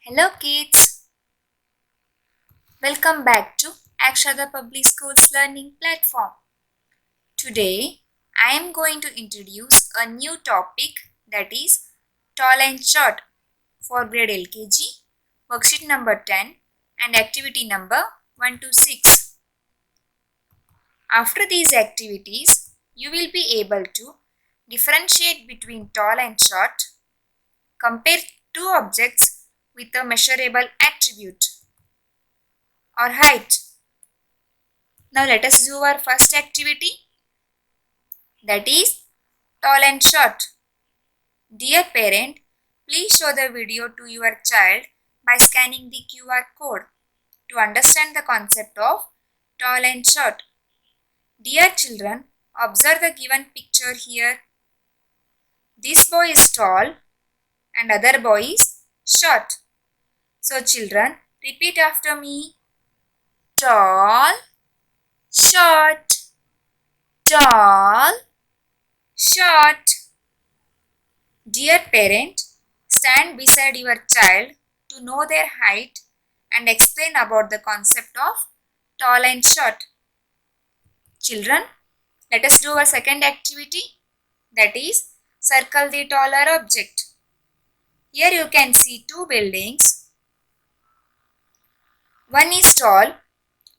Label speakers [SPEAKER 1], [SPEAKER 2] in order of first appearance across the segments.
[SPEAKER 1] Hello kids, welcome back to Akshada Public School's learning platform. Today I am going to introduce a new topic, that is tall and short for grade LKG, worksheet number 10 and activity number 1 to 6. After these activities, you will be able to differentiate between tall and short, compare two objects with a measurable attribute or height. Now let us do our first activity, that is tall and short. Dear parent, please show the video to your child by scanning the QR code to understand the concept of tall and short. Dear children, observe the given picture here. This boy is tall and other boy is short. So children, repeat after me. Tall, short, tall, short. Dear parent, stand beside your child to know their height and explain about the concept of tall and short. Children, let us do our second activity, that is circle the taller object. Here you can see two buildings. One is tall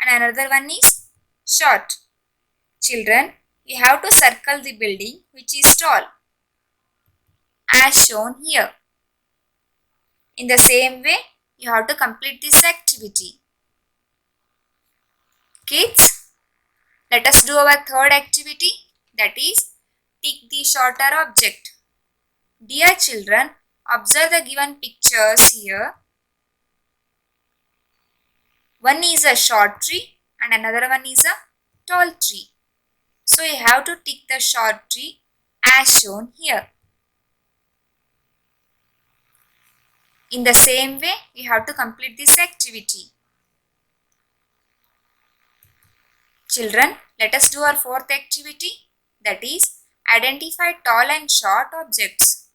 [SPEAKER 1] and another one is short. Children, you have to circle the building which is tall, as shown here. In the same way, you have to complete this activity. Kids, let us do our third activity, that is tick the shorter object. Dear children, observe the given pictures here. One is a short tree and another one is a tall tree. So you have to tick the short tree as shown here. In the same way, you have to complete this activity. Children, let us do our fourth activity, that is identify tall and short objects.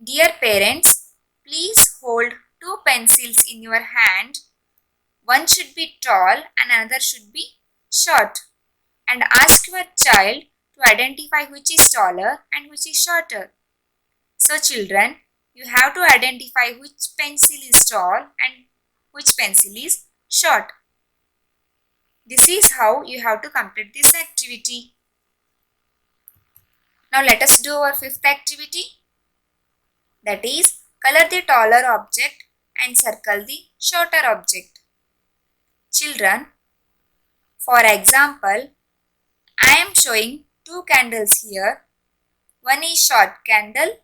[SPEAKER 1] Dear parents, please hold two pencils in your hand. One should be tall and another should be short, and ask your child to identify which is taller and which is shorter. So children, you have to identify which pencil is tall and which pencil is short. This is how you have to complete this activity. Now let us do our fifth activity, that is color the taller object and circle the shorter object. Children, for example, I am showing two candles here. One is short candle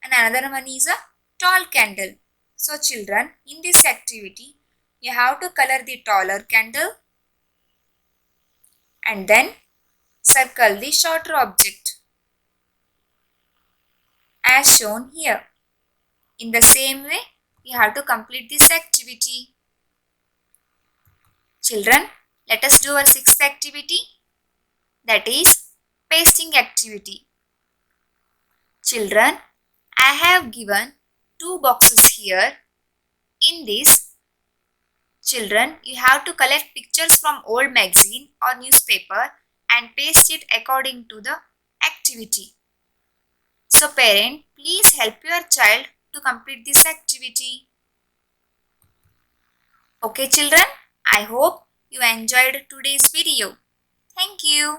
[SPEAKER 1] and another one is a tall candle. So children, in this activity, you have to color the taller candle and then circle the shorter object as shown here. In the same way, you have to complete this activity. Children, let us do our sixth activity, that is pasting activity. Children, I have given two boxes here. In this, children, you have to collect pictures from old magazine or newspaper and paste it according to the activity. So parent, please help your child to complete this activity. Okay children, I hope you enjoyed today's video. Thank you.